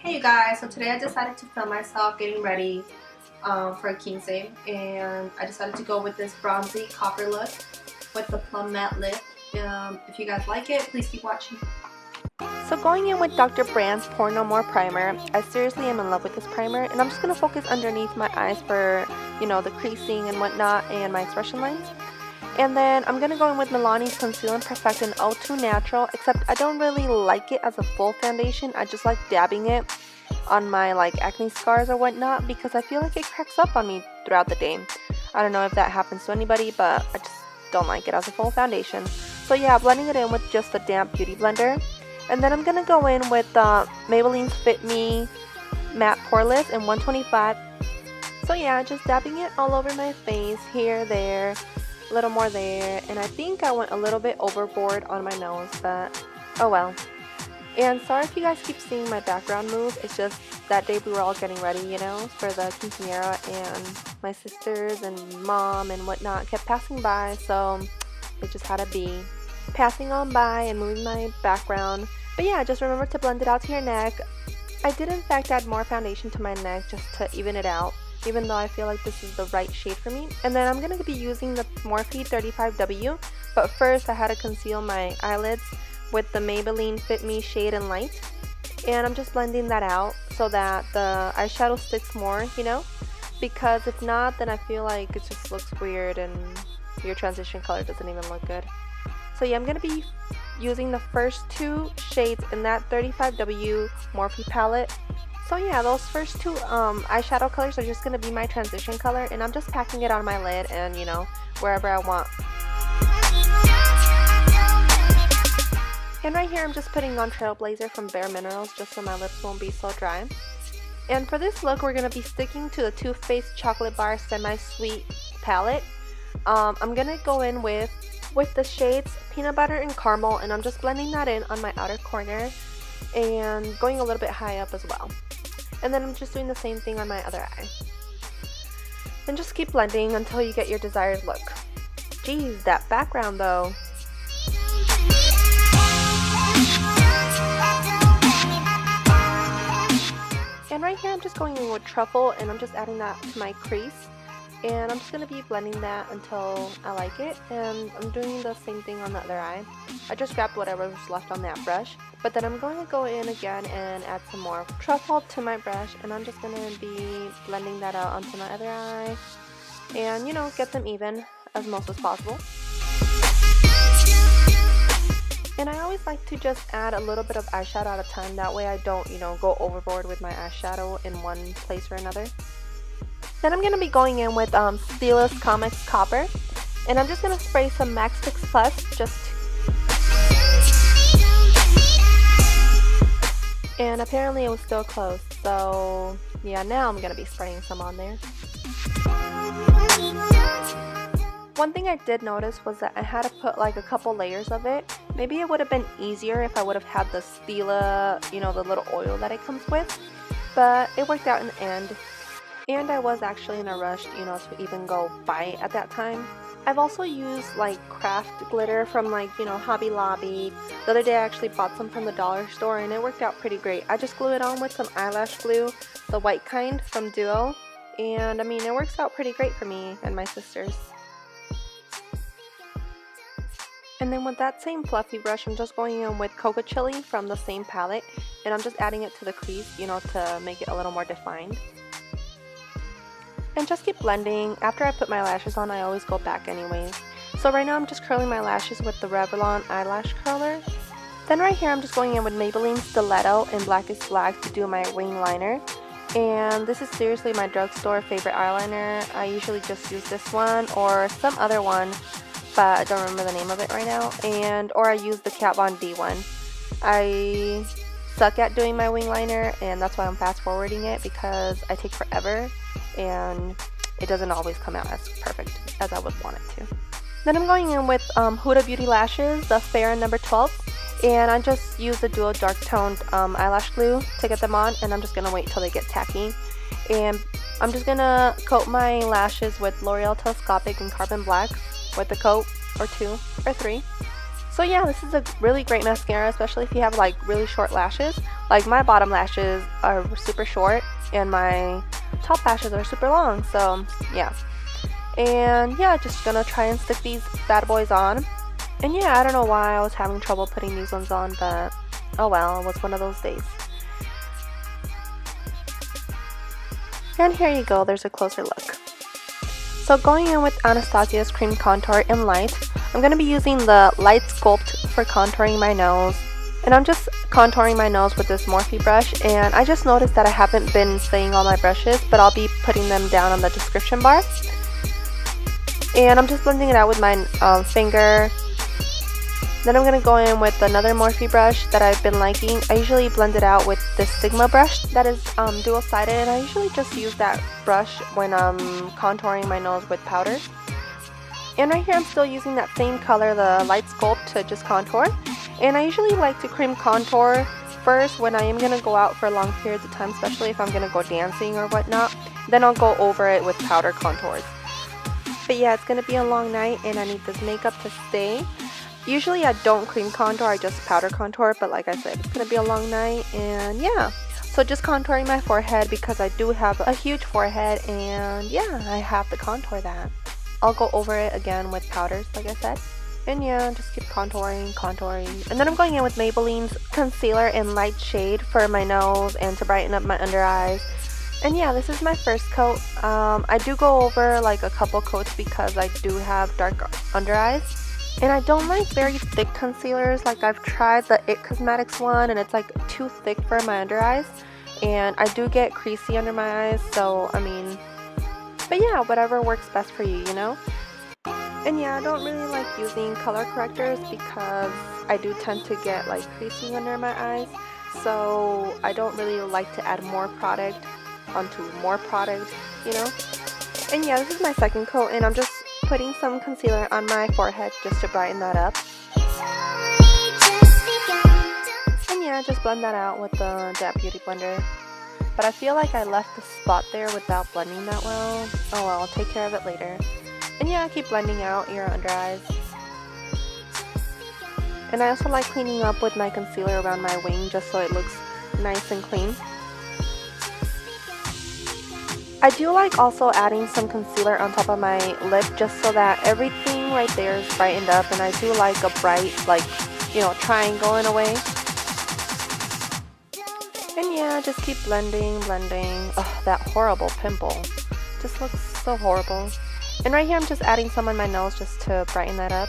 Hey you guys, so today I decided to film myself getting ready for a King Save, and I decided to go with this bronzy copper look with the plum matte lip. If you guys like it, please keep watching. So going in with Dr. Brandt's Pour No More primer, I seriously am in love with this primer, and I'm just going to focus underneath my eyes for, the creasing and whatnot and my expression lines. And then I'm going to go in with Miliani Conceal&Perfect in O2 Natural, except I don't really like it as a full foundation. I just like dabbing it on my acne scars or whatnot because I feel like it cracks up on me throughout the day. I don't know if that happens to anybody, but I just don't like it as a full foundation. So yeah, blending it in with just a damp beauty blender. And then I'm going to go in with Maybelline Fit Me Matte Poreless in 125. So yeah, just dabbing it all over my face, here, there, a little more there. And I think I went a little bit overboard on my nose, but oh well. And sorry if you guys keep seeing my background move. It's just that day we were all getting ready, for the quinceañera, and my sisters and mom and whatnot kept passing by, so it just had to be passing on by and moving my background. But yeah, just remember to blend it out to your neck. I did in fact add more foundation to my neck just to even it out, even though I feel like this is the right shade for me. And then I'm going to be using the Morphe 35W, but first I had to conceal my eyelids with the Maybelline Fit Me Shade and Light. And I'm just blending that out so that the eyeshadow sticks more, because if not, then I feel like it just looks weird and your transition color doesn't even look good. So yeah, I'm going to be using the first two shades in that 35W Morphe palette. So yeah, those first two eyeshadow colors are just going to be my transition color, and I'm just packing it on my lid and, wherever I want. And right here I'm just putting on Trailblazer from Bare Minerals just so my lips won't be so dry. And for this look, we're going to be sticking to the Too Faced Chocolate Bar Semi-Sweet palette. I'm going to go in with the shades Peanut Butter and Carmel, and I'm just blending that in on my outer corner and going a little bit high up as well. And then I'm just doing the same thing on my other eye. Then just keep blending until you get your desired look. Geez, that background though. And right here I'm just going in with Truffled, and I'm just adding that to my crease. And I'm just going to be blending that until I like it, and I'm doing the same thing on the other eye. I just grabbed whatever was left on that brush, but then I'm going to go in again and add some more Truffled to my brush, and I'm just going to be blending that out onto my other eye and, get them even as most as possible. And I always like to just add a little bit of eyeshadow at a time, that way I don't, go overboard with my eyeshadow in one place or another. Then I'm going to be going in with Stilla's Comex Copper, and I'm just going to spray some Max Fix Plus and apparently it was still closed, so yeah, now I'm going to be spraying some on there. One thing I did notice was that I had to put a couple layers of it. Maybe it would have been easier if I would have had the Stilla, the little oil that it comes with, but it worked out in the end. And I was actually in a rush, to even go buy it at that time. I've also used craft glitter from Hobby Lobby. The other day I actually bought some from the dollar store, and it worked out pretty great. I just glue it on with some eyelash glue, the white kind from Duo. And I mean, it works out pretty great for me and my sisters. And then with that same fluffy brush, I'm just going in with Cocoa Chilli from the same palette, and I'm just adding it to the crease, to make it a little more defined. And just keep blending. After I put my lashes on, I always go back anyways. So right now I'm just curling my lashes with the Revlon eyelash curler. Then right here I'm just going in with Maybelline Stiletto in Blackest Black to do my wing liner. And this is seriously my drugstore favorite eyeliner. I usually just use this one or some other one, but I don't remember the name of it right now. Or I use the Kat Von D one. I suck at doing my wing liner, and that's why I'm fast forwarding it, because I take forever and it doesn't always come out as perfect as I would want it to. Then I'm going in with Huda Beauty Lashes, the Farah number 12, and I just use the dual dark toned eyelash glue to get them on, and I'm just gonna wait till they get tacky. And I'm just gonna coat my lashes with Loreal Telescopic in Carbon Black with a coat or 2 or 3. So yeah, this is a really great mascara, especially if you have really short lashes. Like my bottom lashes are super short and my top lashes are super long, so yeah. And yeah, just gonna try and stick these bad boys on. And yeah, I don't know why I was having trouble putting these ones on, but oh well, it was one of those days. And here you go, there's a closer look. So going in with Anastasia's Cream Contour in Light, I'm going to be using the Light Sculpt for contouring my nose. And I'm just contouring my nose with this Morphe brush, and I just noticed that I haven't been saying all my brushes, but I'll be putting them down on the description bar. And I'm just blending it out with my finger. Then I'm going to go in with another Morphe brush that I've been liking. I usually blend it out with this Sigma brush that is dual-sided, and I usually just use that brush when I'm contouring my nose with powder. And right here I'm still using that same color, the Light Sculpt, to just contour. And I usually like to cream contour first when I am going to go out for long periods of time, especially if I'm going to go dancing or whatnot. Then I'll go over it with powder contours. But yeah, it's going to be a long night and I need this makeup to stay. Usually I don't cream contour, I just powder contour, but like I said, it's going to be a long night, and yeah. So just contouring my forehead because I do have a huge forehead, and yeah, I have to contour that. I'll go over it again with powders, like I said. And yeah, just keep contouring. And then I'm going in with Maybelline's concealer in light shade for my nose and to brighten up my under eyes. And yeah, this is my first coat. I do go over like a couple coats because I do have dark under eyes. And I don't like very thick concealers. Like I've tried the It Cosmetics one and it's like too thick for my under eyes. And I do get creasy under my eyes, so I mean, but yeah, whatever works best for you, you know? And yeah, I don't really like using color correctors because I do tend to get like creasing under my eyes. So I don't really like to add more product onto more product, you know? And yeah, this is my second coat and I'm just putting some concealer on my forehead just to brighten that up. And yeah, just blend that out with the Beauty Blender. But I feel like I left the spot there without blending that well. Oh well, I'll take care of it later. And yeah, keep blending out your under eyes. And I also like cleaning up with my concealer around my wing just so it looks nice and clean. I do like also adding some concealer on top of my lip just so that everything right there is brightened up, and I do like a bright, like, you know, triangle in a way. And yeah, just keep blending. Ugh, that horrible pimple just looks so horrible. And right here I'm just adding some on my nose just to brighten that up.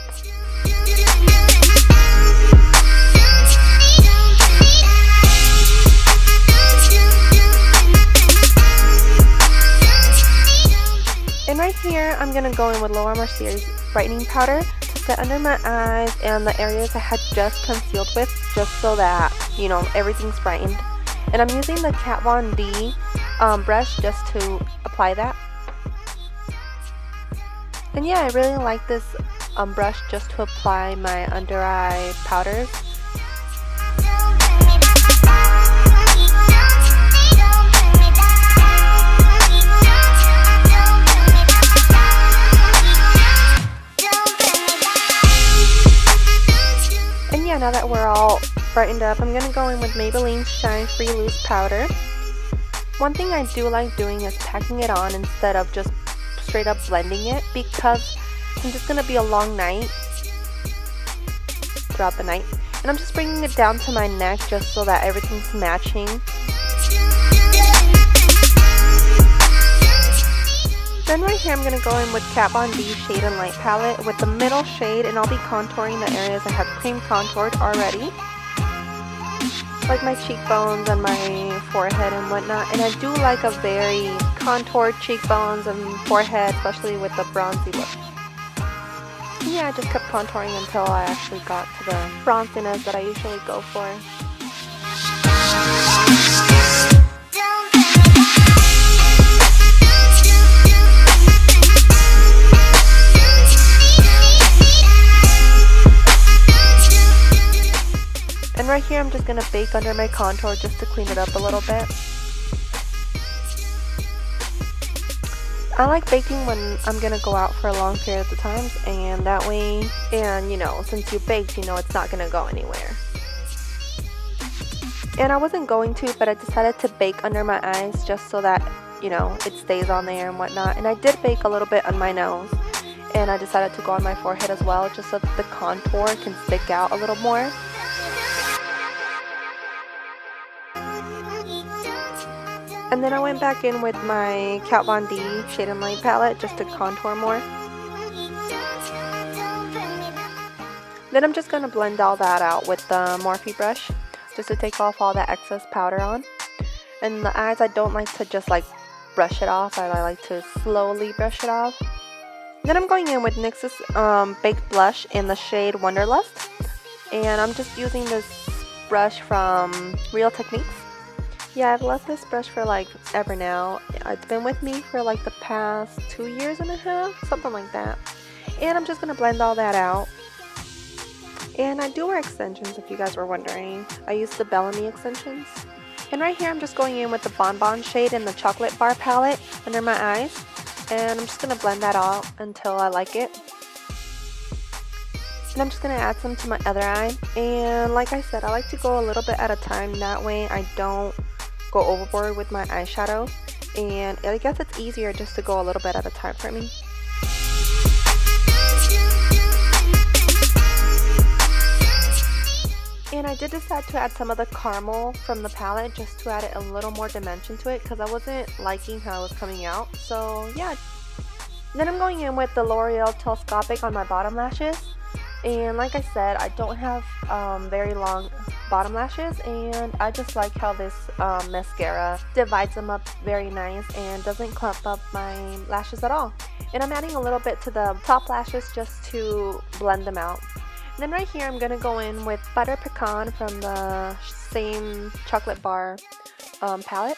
And right here, I'm going to go in with Laura Mercier's brightening powder to set under my eyes and the areas I had just concealed with, just so that, you know, everything's brightened. And I'm using the Kat Von D brush just to apply that. And yeah, I really like this brush just to apply my under eye powders. And yeah, now that we're all brightened up, I'm going to go in with Maybelline Shine Free Loose Powder. One thing I do like doing is packing it on instead of just straight up blending it, because it's just going to be a long night throughout the night. And I'm just bringing it down to my neck just so that everything's matching. Then right here I'm going to go in with Kat Von D Shade and Light Palette with the middle shade, and I'll be contouring the areas I have cream contoured already, like my cheekbones and my forehead and whatnot. And I do like a very contoured cheekbones and forehead, especially with the bronzy look. Yeah, I just kept contouring until I actually got to the bronziness that I usually go for. And right here I'm just going to bake under my contour just to clean it up a little bit. I like baking when I'm going to go out for a long period of times, and that way, and you know, since you baked, you know it's not going to go anywhere. And I wasn't going to, but I decided to bake under my eyes just so that, you know, it stays on there and whatnot. And I did bake a little bit on my nose. And I decided to go on my forehead as well, just so that the contour can stick out a little more. And then I went back in with my Kat Von D Shade and Light palette just to contour more. Then I'm just going to blend all that out with the Morphe brush, just to take off all that excess powder on. And the eyes, I don't like to just like brush it off, I like to slowly brush it off. Then I'm going in with NYX's Baked Blush in the shade Wonderlust. And I'm just using this brush from Real Techniques. Yeah, I've loved this brush for like ever now. It's been with me for like the past 2.5 years, something like that. And I'm just going to blend all that out. And I do wear extensions, if you guys were wondering. I use the Bellamy extensions. And right here I'm just going in with the Bonbon shade in the Chocolate Bar palette under my eyes. And I'm just going to blend that out until I like it. And I'm just going to add some to my other eye. And like I said, I like to go a little bit at a time. That way I don't go overboard with my eyeshadow. And I guess it's easier just to go a little bit at a time for me. And I did decide to add some of the Carmel from the palette just to add a little more dimension to it because I wasn't liking how it was coming out. So yeah. Then I'm going in with the Loreal Telescopic on my bottom lashes. And like I said, I don't have very long bottom lashes, and I just like how this mascara divides them up very nice and doesn't clump up my lashes at all. And I'm adding a little bit to the top lashes just to blend them out. And then right here I'm going to go in with Butter Pecan from the same Chocolate Bar palette.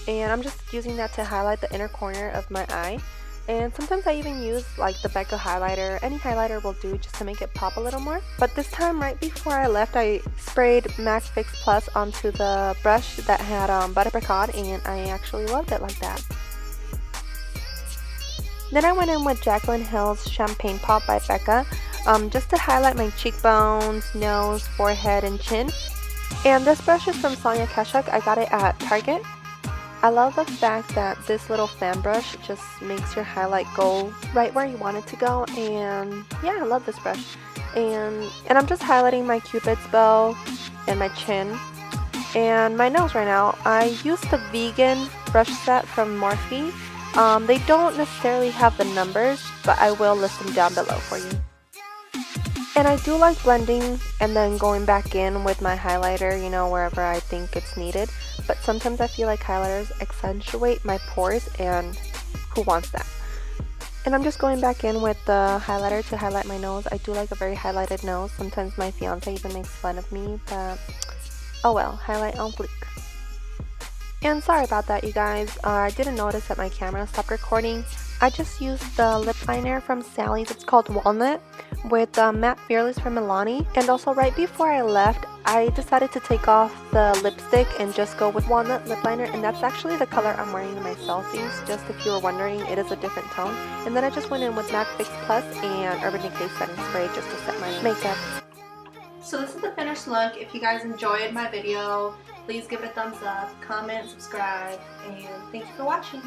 And I'm just using that to highlight the inner corner of my eye. And sometimes I even use like the Becca highlighter. Any highlighter will do just to make it pop a little more. But this time right before I left, I sprayed MAC Fix Plus onto the brush that had Butter Pecan, and I actually loved it like that. Then I went in with Jaclyn Hill's Champagne Pop by Becca, just to highlight my cheekbones, nose, forehead, and chin. And this brush is from Sonia Kashuk. I got it at Target. I love the fact that this little fan brush just makes your highlight go right where you want it to go, and yeah, I love this brush. And I'm just highlighting my Cupid's bow and my chin and my nose right now. I used the Vegan brush set from Morphe. They don't necessarily have the numbers, but I will list them down below for you. And I do like blending and then going back in with my highlighter, you know, wherever I think it's needed. But sometimes I feel like highlighters accentuate my pores, and who wants that? And I'm just going back in with the highlighter to highlight my nose. I do like a very highlighted nose. Sometimes my fiance even makes fun of me, but oh well, highlight on fleek. And sorry about that, you guys. I didn't notice that my camera stopped recording. I just used the lip liner from Sally's. It's called Walnut with Matte Fearless from Milani. And also right before I left, I decided to take off the lipstick and just go with Walnut Lip Liner. And that's actually the color I'm wearing in my selfies. Just if you were wondering, it is a different tone. And then I just went in with MAC Fix Plus and Urban Decay Setting Spray just to set my makeup. So this is the finished look. If you guys enjoyed my video, please give it a thumbs up, comment, subscribe, and thank you for watching.